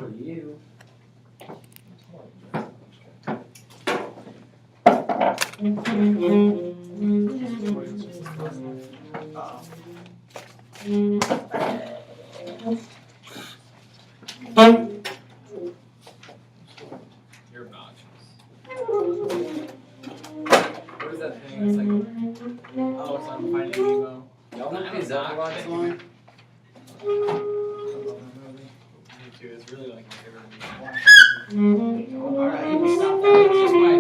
for you. You're obnoxious. What is that thing? It's like, oh, it's on Finding Nemo. Y'all know the Zelda song? Me too. It's really like my favorite movie. Alright, you can stop that. It's just my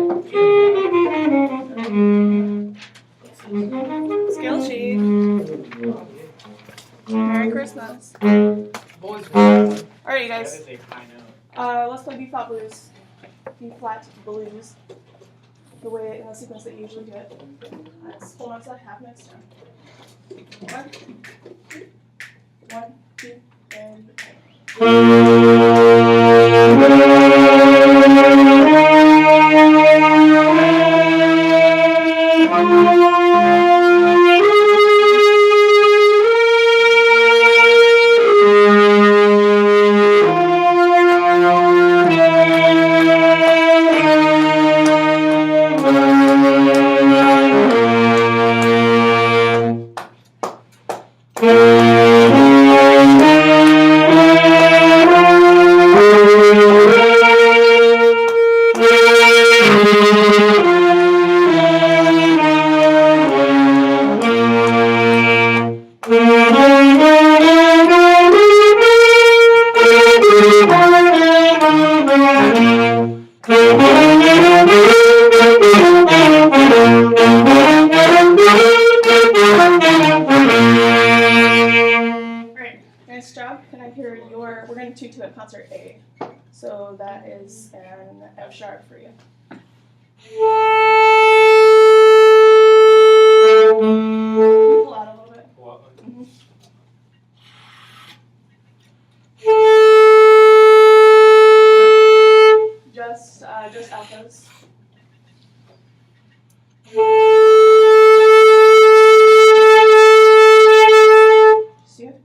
Scale sheet. Merry Christmas. Boys, Alright, you that guys. is a high note. Let's play B flat blues. B flat blues. The way in the sequence that you usually do it. It's whole notes up, half notes down. 1, 2, and 2 at concert A. So that is an F sharp for you. Pull out a little bit. Just altos. See it?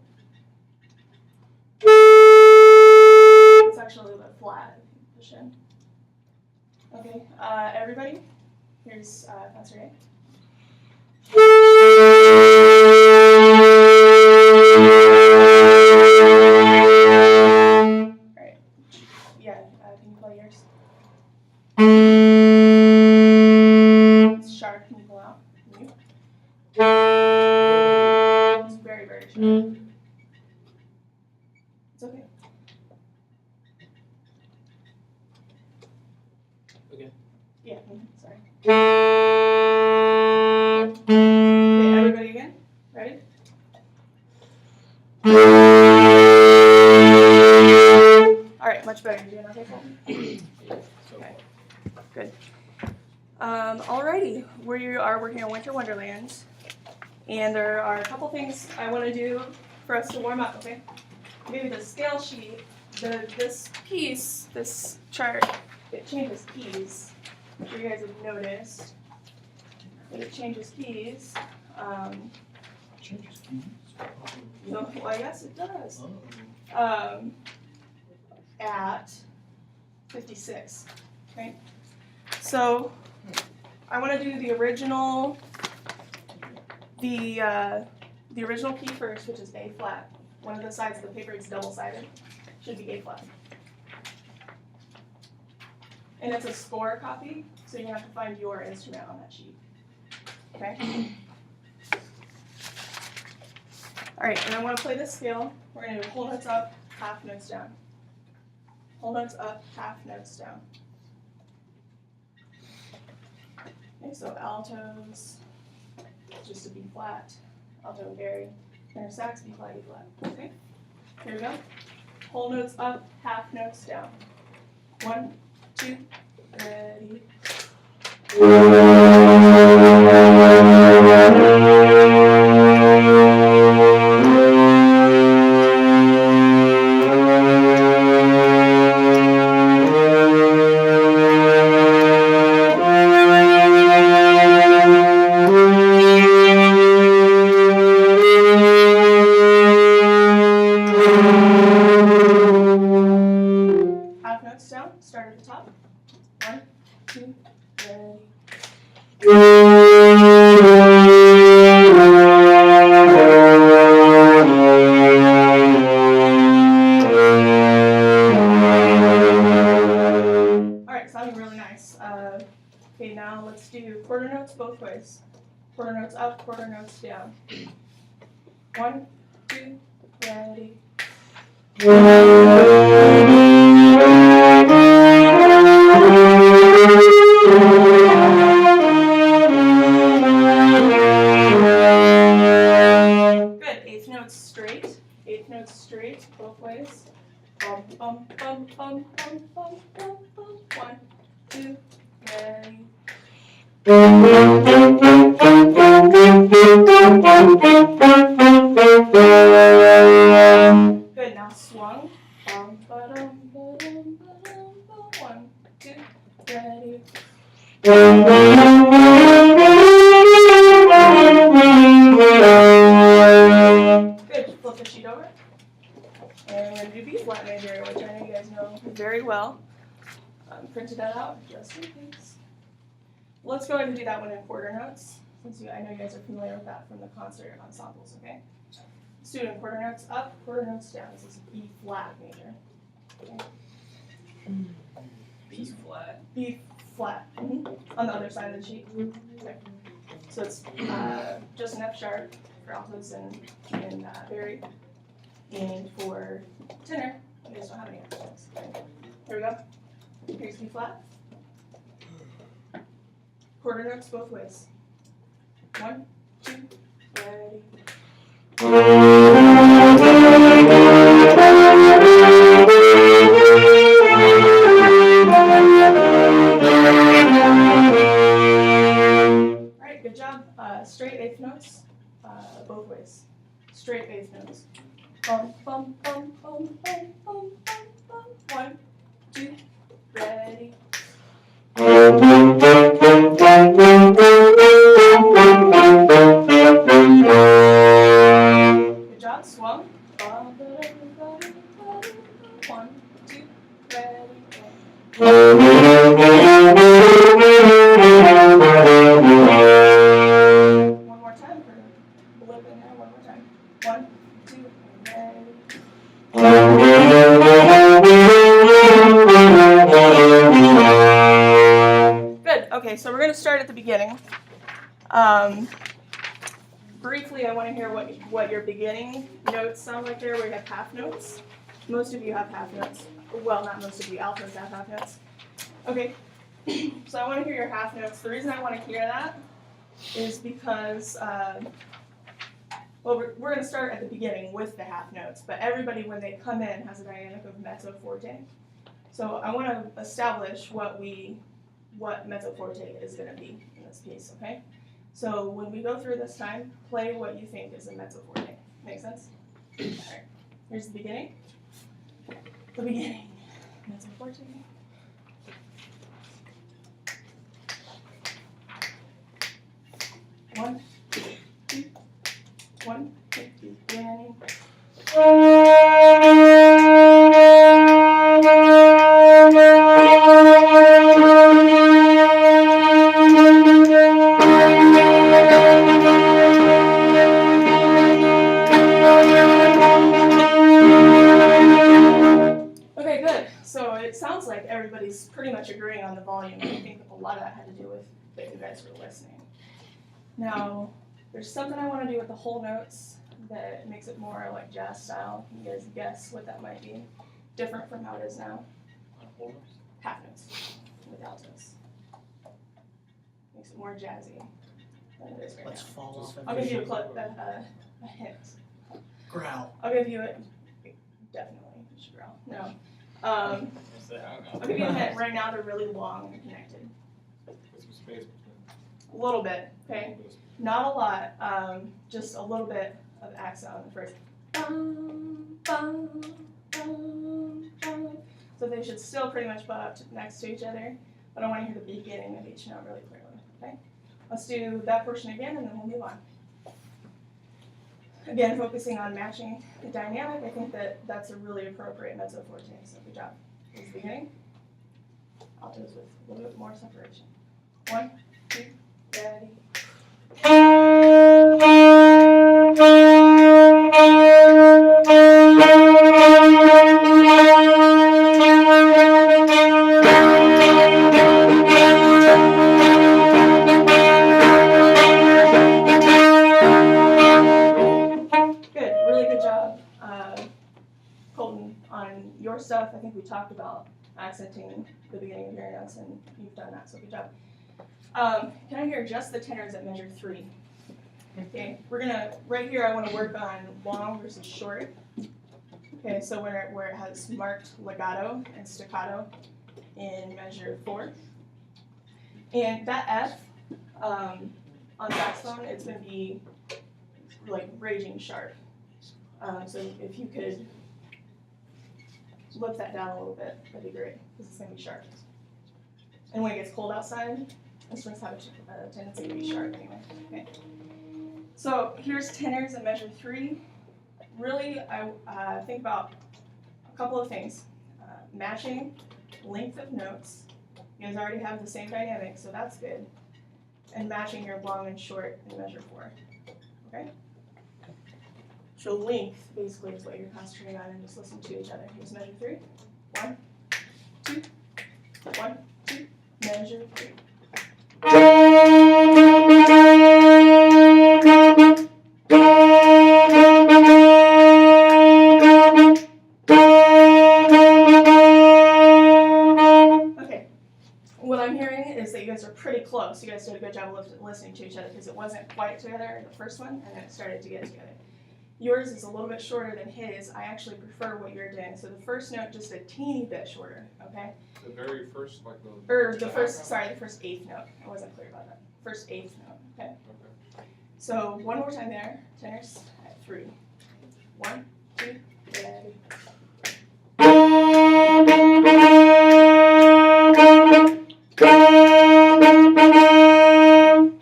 It's actually a little bit flat if you push in. Okay, everybody, here's concert A. Alright, yeah, can you play yours? It's sharp, can you pull out? Can you? It's very, very sharp. It's okay. Okay. Yeah, sorry. Okay, everybody again? Ready? Alright, much better. You're doing okay, Colton? Okay, good. Alrighty, we are working on Winter Wonderland, and there are a couple things I want to do for us to warm up, okay? Maybe the scale sheet, this piece, this chart, it changes keys. I'm sure you guys have noticed that it changes keys. Changes keys. No, well, yes, it does. At 56, okay? So I want to do the original key first, which is A flat. One of the sides of the paper is double-sided. Should be A flat. And it's a score copy, so you're gonna have to find your instrument on that sheet. Okay? Alright, and I want to play this scale. We're gonna do whole notes up, half notes down. Whole notes up, half notes down. Okay, so altos, just a B flat, alto and bari, tenor sax, B flat, E flat. Okay, here we go. Whole notes up, half notes down. 1, 2, ready. notes down. Start at the top. 1, 2, ready. Alright, sounding really nice. Okay, now let's do quarter notes both ways. Quarter notes up, quarter notes down. 1, 2, ready. Good. Eighth notes straight. Eighth notes straight both ways. Bum bum bum bum bum bum bum bum. 1, 2, ready. Good. Now swung. Bum ba-dum ba-dum ba-dum bum. 1, 2, ready. Good. Flip the sheet over. And we're going to do B flat major, which I know you guys know very well. Printed that out just in case. Let's go ahead and do that one in quarter notes, since I know you guys are familiar with that from the concert ensembles, okay? Let's do it in quarter notes up, quarter notes down. This is B flat major. Okay. B flat. B flat. On the other side of the sheet. Okay. So it's just an F sharp for altos and bari. And for tenor, you guys don't have any F sharps. Okay. Here we go. Here's B flat. Quarter notes both ways. 1, 2, ready. Alright, good job. Straight eighth notes, both ways. Straight eighth notes. Bum, bum, bum, bum, bum, bum, bum, bum. 1, 2, ready. Good job, swung. 1, 2, ready. One more time for blip in there, one more time. 1, 2, ready. Good, okay, so we're going to start at the beginning. Briefly, I want to hear what your beginning notes sound like there, where you have half notes. Most of you have half notes. Well, not most of you, altos have half notes. Okay, so I want to hear your half notes. The reason I want to hear that is because, well, we're going to start at the beginning with the half notes, but everybody, when they come in, has a dynamic of mezzo forte. So I want to establish what mezzo forte is going to be in this piece, okay? So when we go through this time, play what you think is a mezzo forte. Make sense? All right. Here's the beginning. The beginning. Mezzo forte. One, two, 1, 2, beginning. Okay, good. So it sounds like everybody's pretty much agreeing on the volume. I think a lot of that had to do with that you guys were listening. Now, there's something I want to do with the whole notes that makes it more like jazz style. Can you guys guess what that might be? Different from how it is now. Half notes with altos. Makes it more jazzy than it is right Let's now. fall off. I'll give you a hint. Growl. I'll give you it. Definitely, you should growl. No. I'll give you a hint. Right now they're really long and connected. A little bit, okay? Not a lot, just a little bit of accent on the first. Bum, bum, bum, bum. So they should still pretty much butt up next to each other, but I want to hear the beginning of each note really clearly, okay? Let's do that portion again and then we'll move on. Again, focusing on matching the dynamic, I think that that's a really appropriate mezzo forte, so good job. is the beginning. Altos with a little bit more separation. 1, 2, ready. Good, really good job, Colton, on your stuff. I think we talked about accenting the beginning of your notes, and you've done that, so good job. Can I hear just the tenors at measure 3? Okay, we're gonna, right here I wanna work on long versus short. Okay, so where it has marked legato and staccato in measure 4. And that F, on saxophone, it's gonna be like raging sharp. So if you could lift that down a little bit, that'd be great, because it's gonna be sharp. And when it gets cold outside, instruments have a tendency to be sharp anyway. Okay. So here's tenors in measure 3. Really, I think about a couple of things. Matching length of notes. You guys already have the same dynamic, so that's good. And matching your long and short in measure 4. Okay? So length basically is what you're concentrating on, and just listen to each other. Here's measure 3. 1, 2, 1, 2, measure 3. Okay, what I'm hearing is that you guys are pretty close. You guys did a good job of listening to each other, because it wasn't quite together in the first one, and then it started to get together. Yours is a little bit shorter than his. I actually prefer what you're doing. So the first note just a teeny bit shorter, okay? The very first, like the. Or the first eighth note. I wasn't clear about that. First eighth note, okay? Okay. So one more time there, tenors at 3. 1, 2, ready.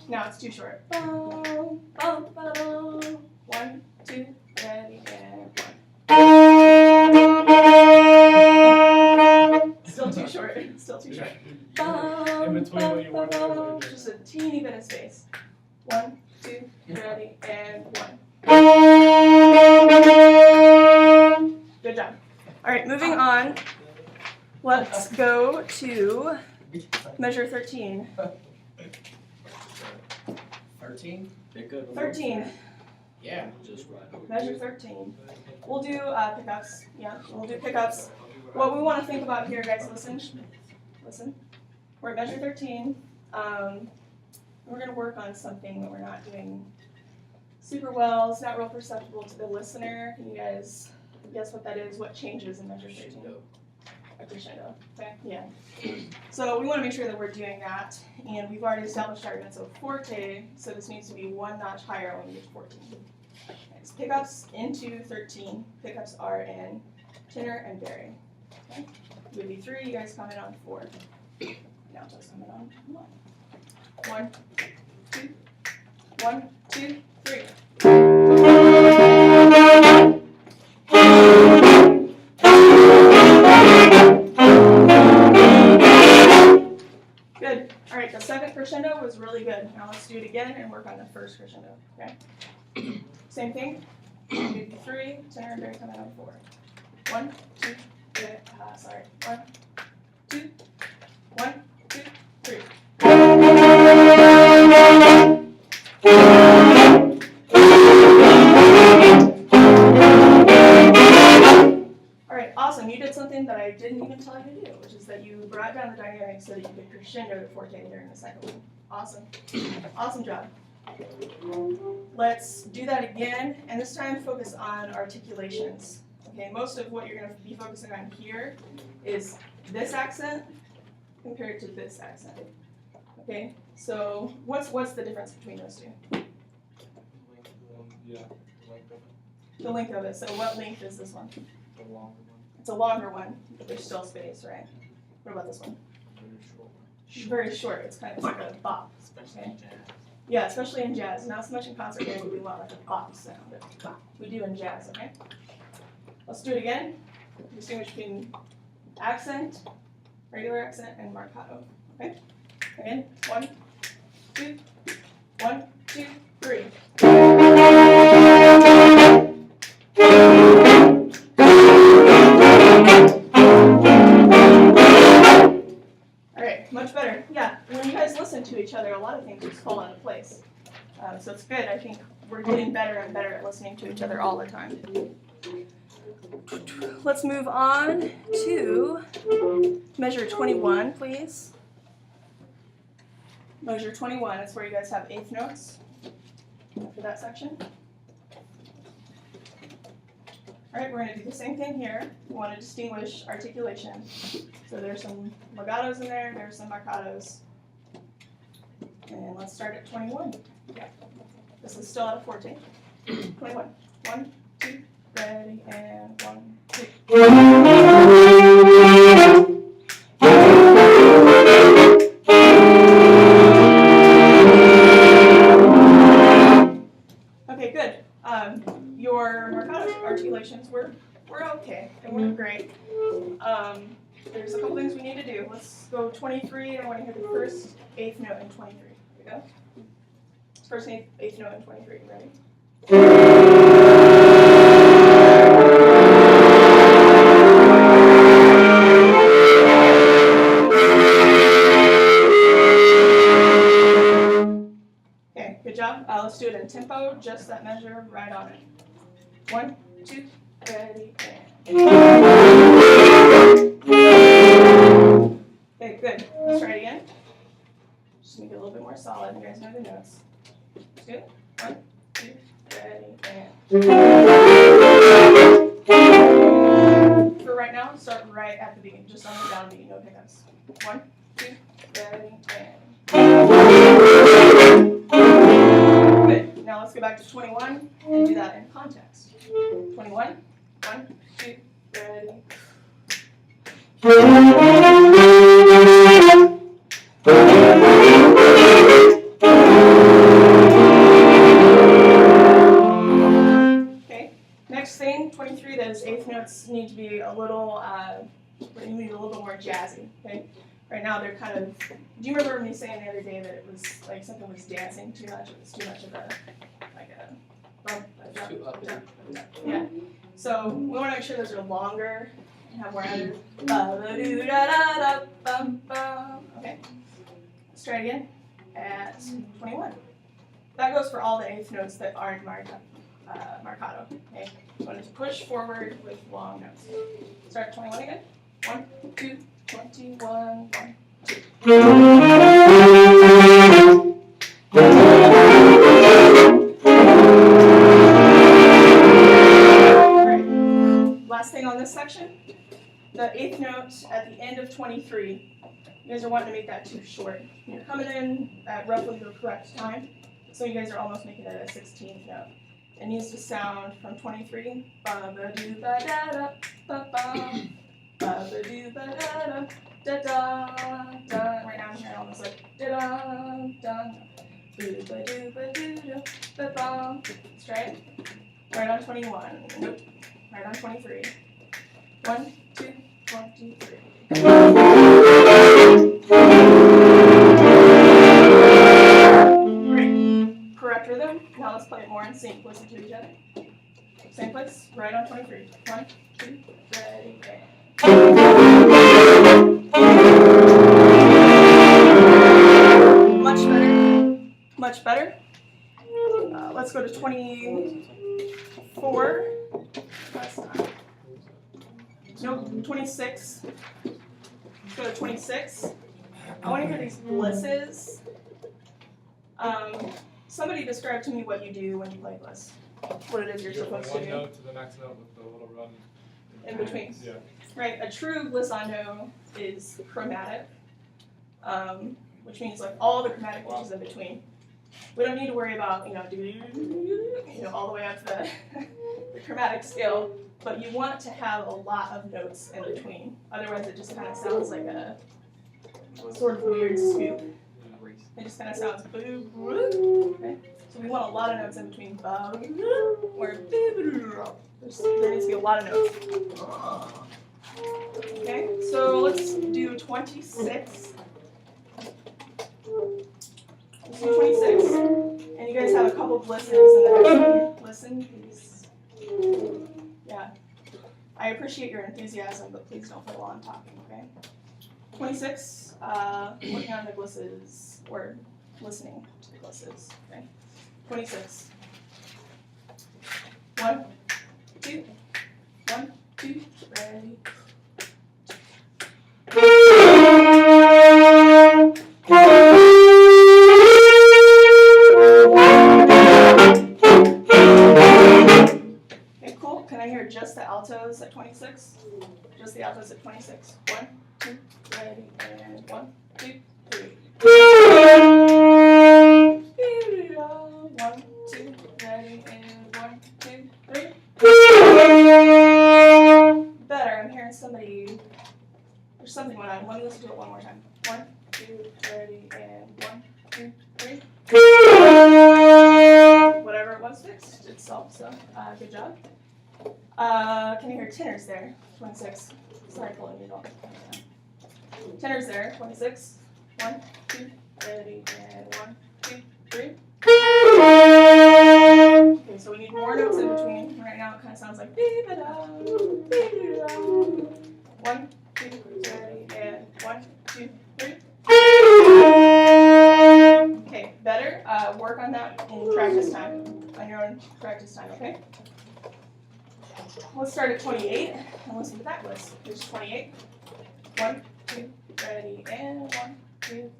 Now it's too short. 1, 2, ready, and 1. Still too short. Still too short. In between what you want to do. Just a teeny bit of space. 1, 2, ready, and 1. Good job. All right, moving on. Let's go to measure 13. 13? They're good. 13. Yeah. Just right. Measure 13. We'll do pickups. Yeah, we'll do pickups. What we want to think about here, guys, listen. Listen. We're at measure 13. We're going to work on something that we're not doing super well. It's not real perceptible to the listener. Can you guys guess what that is? What changes in measure 13? A crescendo. Okay, yeah. So we want to make sure that we're doing that. And we've already established our mezzo forte, so this needs to be one notch higher when we get to 14. Next, pickups into 13. Pickups are in tenor and bari. Okay? Would be 3, you guys comment on 4. Now just comment on 1. 1, 2, 1, 2, 3. Good. All right, the second crescendo was really good. Now let's do it again and work on the first crescendo. Okay. Same thing. Do 3, tenor and bari coming on 4. 1, 2, 3. Sorry. 1, 2, 1, 2, 3. All right, awesome. You did something that I didn't even tell you to do, which is that you brought down the dynamics so that you could crescendo the forte during the second one. Awesome. Awesome job. Let's do that again, and this time focus on articulations. Okay, most of what you're going to be focusing on here is this accent compared to this accent. Okay, so what's the difference between those two? Yeah. The length of it. So what length is this one? The longer one. It's a longer one, but there's still space, right? What about this one? Very short one. Very short. It's kind of like a bop. Especially Okay. in jazz. Yeah, especially in jazz. Not so much in concert band, we want like a bop sound. But bop. We do in jazz, okay? Let's do it again. Distinguish between accent, regular accent, and marcato. Okay? Again, 1, 2, 1, 2, 3. Alright, much better. Yeah, when you guys listen to each other, a lot of things just fall into place. So it's good. I think we're getting better and better at listening to each other all the time. Let's move on to measure 21, please. Measure 21 is where you guys have eighth notes for that section. Alright, we're going to do the same thing here. We want to distinguish articulation. So there's some legatos in there, there's some marcatos. And let's start at 21. Yeah. This is still out of 14. 21. 1, 2, ready, and 1, 2. Okay, good. Your marcato articulations were okay. They weren't great. There's a couple things we need to do. Let's go 23. I want to hear the first eighth note in 23. Here we go. First eighth note in 23. Ready? Okay, good job. Let's do it in tempo, just that measure, right on it. 1, 2, ready, and. Okay, good. Let's try it again. Just make it a little bit more solid. You guys know the notes. Good. 1, 2, ready, and. For right now, start right at the beginning, just on the downbeat, no pickups. 1, 2, ready, and. Good. Now let's go back to 21 and do that in context. 21. 1, 2, ready. Okay. Next thing, 23. Those eighth notes need to be a little, bit more jazzy. Okay. Right now they're kind of. Do you remember me saying the other day that it was like something was dancing too much? It was too much of a bump, jump. Yeah. So we want to make sure those are longer and have more added. Okay. Let's try it again at 21. That goes for all the eighth notes that aren't marcato. Okay. You want it to push forward with long notes. Start at 21 again. 1, 2, 21, 1, 2. Great. Last thing on this section, the eighth note at the end of 23. You guys are wanting to make that too short. You're coming in at roughly the correct time, so you guys are almost making it a 16th note. It needs to sound from 23. Ba-ba-doo-ba-da-da, ba-ba. Ba-ba-doo-ba-da-da-da-da-da. Right now I'm hearing almost like da-da-da. Boo-ba-doo-ba-doo-da, ba-ba. Let's try it. Right on 21. Nope. Right on 23. 1, 2, 1, 2, 3. Great. Correct rhythm. Now let's play it more in sync. Listen to each other. Same place. Right on 23. 1, 2, ready, and. Much better. Much better. Let's go to 24. Last time. Nope, 26. Let's go to 26. I want to hear these blisses. Somebody describe to me what you do when you play bliss. What it is you're supposed to do. One note to the next note with the little run. In between. Yeah. Right, a true glissando is chromatic, which means like all the chromatic pitches in between. We don't need to worry about, all the way up to the chromatic scale, but you want to have a lot of notes in between. Otherwise it just kind of sounds like a sort of weird scoop. It just kind of sounds boo. Okay? So we want a lot of notes in between ba or there needs to be a lot of notes. Okay, so let's do 26. Let's do 26. And you guys have a couple glistens and then listen, please. Yeah. I appreciate your enthusiasm, but please don't put a lot on talking, okay? 26, working on the glisses, or listening to the glisses, okay? 26. 1, 2, 1, 2, ready. Okay, cool. Can I hear just the altos at 26? Just the altos at 26. 1, 2, ready, and 1, 2, 3. 1, 2, ready, and 1, 2, 3. Better. I'm hearing somebody. There's something going on. Let me listen to it one more time. 1, 2, ready, and 1, 2, 3. Whatever it was fixed itself, so good job. Can you hear tenors there? 26. Sorry, pulling you off. Tenors there, 26. 1, 2, ready, and 1, 2, 3. Okay, so we need more notes in between. Right now it kind of sounds like dee-ba-da, dee-dee-da. 1, 2, ready, and 1, 2, 3. Okay, better. Work on that in practice time, on your own practice time, okay? Let's start at 28 and listen to that list. Here's 28. 1, 2, ready, and 1, 2,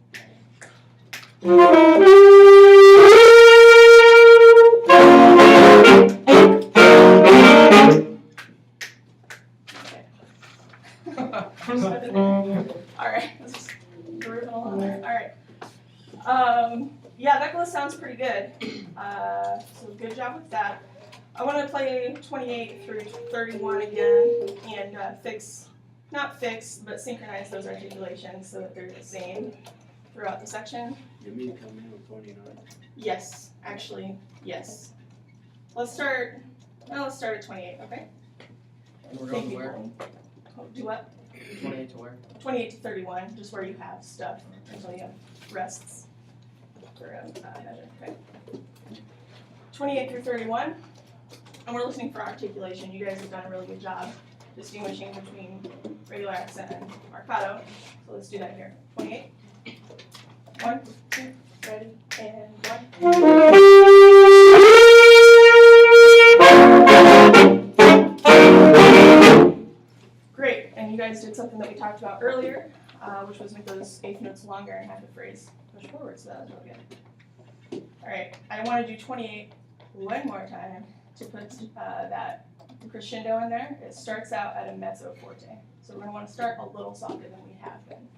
Alright, let's just grooving along there. Alright. Yeah, that list sounds pretty good. So good job with that. I want to play 28 through 31 again and not fix, but synchronize those articulations so that they're the same throughout the section. You mean come in with 29? Yes, actually, yes. Let's start at 28, okay? And we're going to where? Oh, do what? 28 to where? 28 to 31, just where you have stuff until you have rests for measure, okay? 28 through 31, and we're listening for articulation. You guys have done a really good job distinguishing between regular accent and arcado, so let's do that here. 28. 1, 2, ready, and 1. Great, and you guys did something that we talked about earlier, which was make those eighth notes longer and have the phrase push forward, so that was really good. Alright, I want to do 28 one more time to put that crescendo in there. It starts out at a mezzo forte, so we're going to want to start a little softer than we have been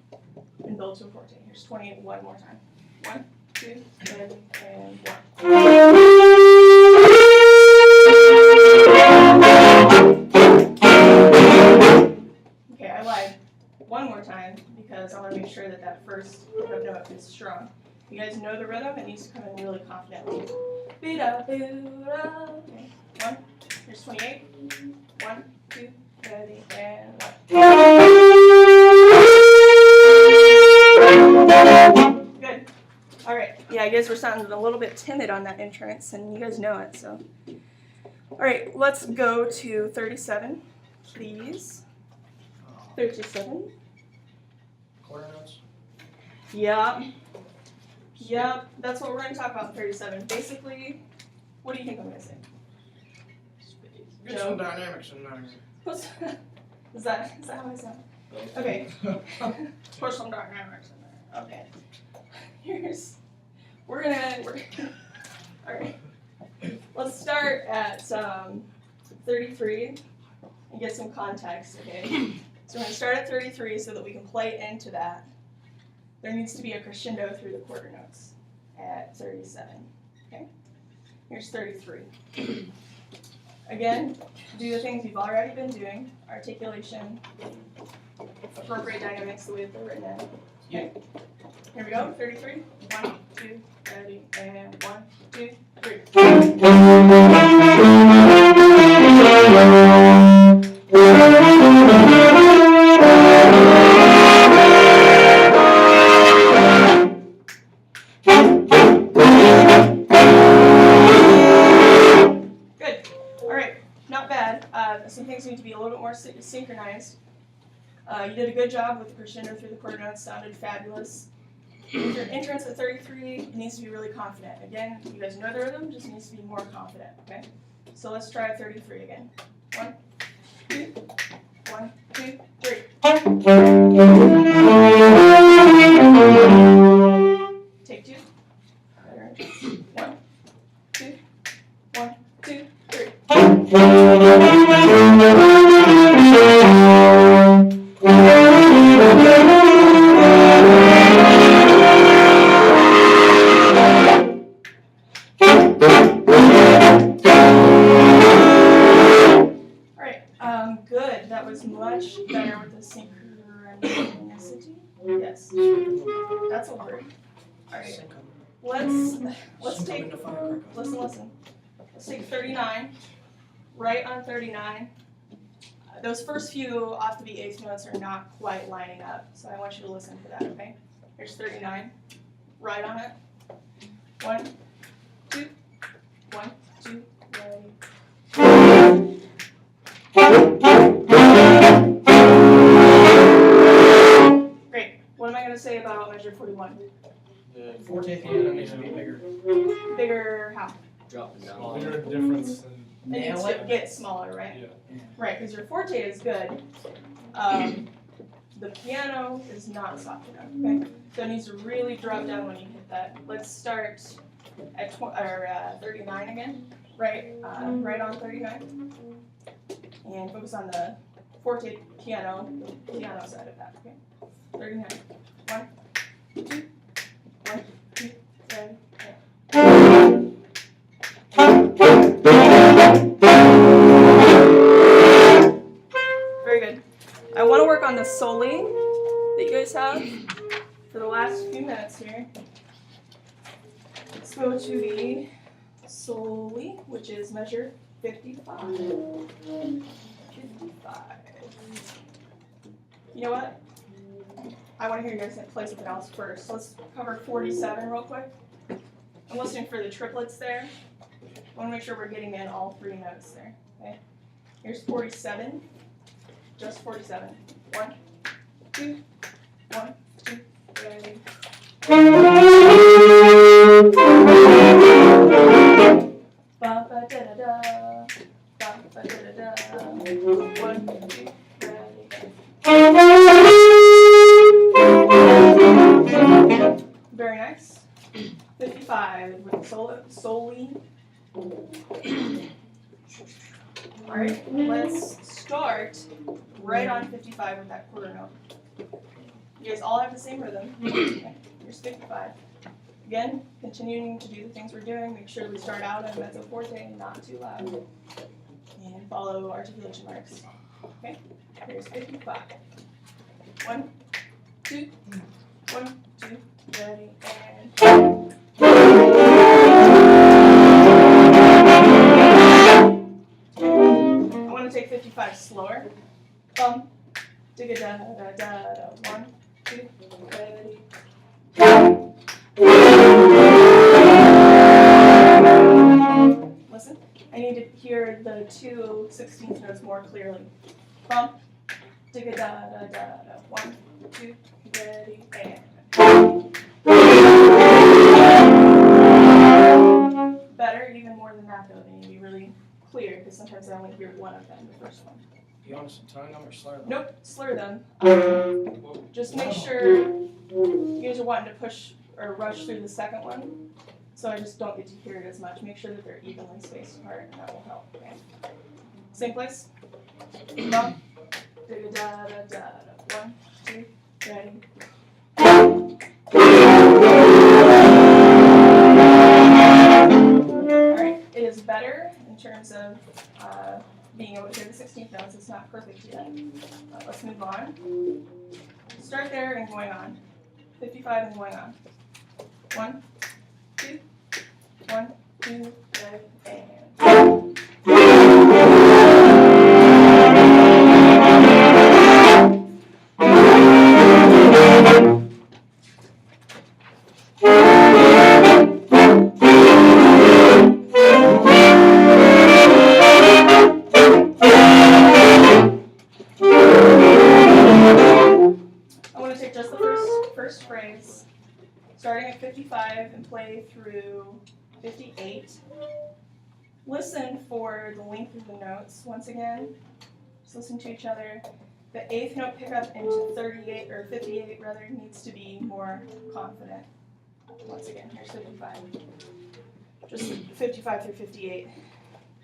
and build to a forte. Here's 28 one more time. 1, 2, ready, and 1. Okay, I lied. One more time because I want to make sure that that first hook note is strong. You guys know the rhythm, it needs to come in really confidently. Okay, 1, here's 28. 1, 2, ready, and 1. Good. Alright, yeah, you guys were sounding a little bit timid on that entrance, and you guys know it, so. Alright, let's go to 37, please. 37. Quarter notes? Yep, that's what we're going to talk about in 37. Basically, what do you think I'm going to say? Get some dynamics in there. Is that how I sound? Okay. Put some dynamics in there. Okay. Alright. Let's start at 33 and get some context, okay? So we're going to start at 33 so that we can play into that. There needs to be a crescendo through the quarter notes at 37, okay? Here's 33. Again, do the things you've already been doing, articulation, appropriate dynamics the way that they're written in. Okay? Here we go, 33. 1, 2, ready, and 1, 2, 3. nice. You did a good job with the crescendo through the quarter notes, sounded fabulous. With your entrance at 33, it needs to be really confident. Again, you guys know the rhythm, just needs to be more confident, okay? So let's try 33 again. 1, 2, 1, 2, 3. Take 2. Better entrance. 1, 2, 1, 2, 3. Good. That was much better with the synchronicity. Yes, that's a word. All right. Let's take. Listen. Let's take 39. Right on 39. Those first few off the beat eighth notes are not quite lining up, so I want you to listen for that. Okay. Here's 39. Right on it. 1, 2, 1, 2, ready. Great. What am I going to say about measure 41? The forte piano needs to be bigger. Bigger how? Dropping down. Smaller difference in It needs to get smaller, right? yeah. Right, because your forte is good. The piano is not soft enough, okay? So it needs to really drop down when you hit that. Let's start at 39 again. Right on 39. And focus on the forte piano side of that, okay? 39. 1, 2, 1, 2, 3, Very good. I want to work on the soli that you guys have for the last few minutes here. Let's go to the soli, which is measure 55. 55. You know what? I want to hear you guys play something else first. Let's cover 47 real quick. I'm listening for the triplets there. I want to make sure we're getting in all 3 notes there. Okay. Here's 47. Just 47. 1, 2, 1, 2, ready. Ba ba da da da. Ba ba da da da. 1, 2, ready. Very nice. 55 with the soli. Alright, let's start right on 55 with that quarter note. You guys all have the same rhythm. Okay, here's 55. Again, continuing to do the things we're doing, make sure we start out in mezzo forte, not too loud. And follow articulation marks. Okay, here's 55. 1, 2, 1, 2, ready, and... I want to take 55 slower. Bum, digga da da da da. 1, 2, ready. Listen, I need to hear the 2 16th notes more clearly. Bum, digga da da da da. 1, 2, ready, and. Better, even more than that though. They need to be really clear because sometimes I only hear one of them, the first one. You want us to tone them or slur them? Nope, slur them. Just make sure you guys are wanting to push or rush through the second one, so I just don't get to hear it as much. Make sure that they're evenly spaced apart, and that will help. Okay. Same place. Bum, da da da da da. 1, 2, ready. Alright, it is better in terms of being able to hear the 16th notes. It's not perfect yet. Let's move on. Start there and going on. 55 and going on. 1, 2, 1, 2, ready, and. hit just the first phrase, starting at 55 and play through 58. Listen for the length of the notes once again. Just listen to each other. The eighth note pickup into 38 or 58 rather needs to be more confident. Once again, here's 55. Just 55 through 58.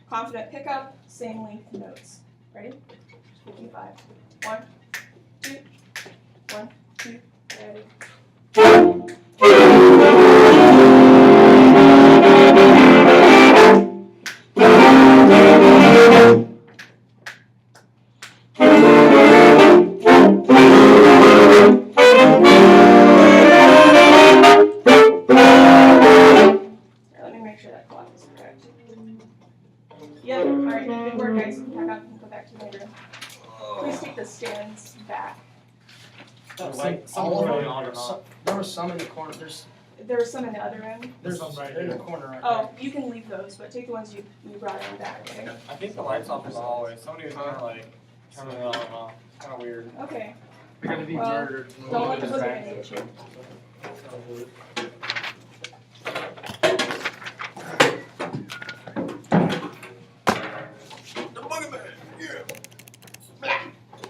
Confident pickup, same length notes. Ready? 55. 1, 2, 1, 2, ready. Let me make sure that clock is correct. Yep, alright, good work guys. Pack up and go back to my room. Please take the stands back. All of them. There was some in the corner. There were some in the other room. There's Some right they're in the here. corner right Oh, you can leave those, but take the ones you brought in back, okay? I think the light's off in the hallway. Somebody was kind of like turning it on and off. Kind of weird. Okay, They're gonna be Well, murdered. don't let the booger get you.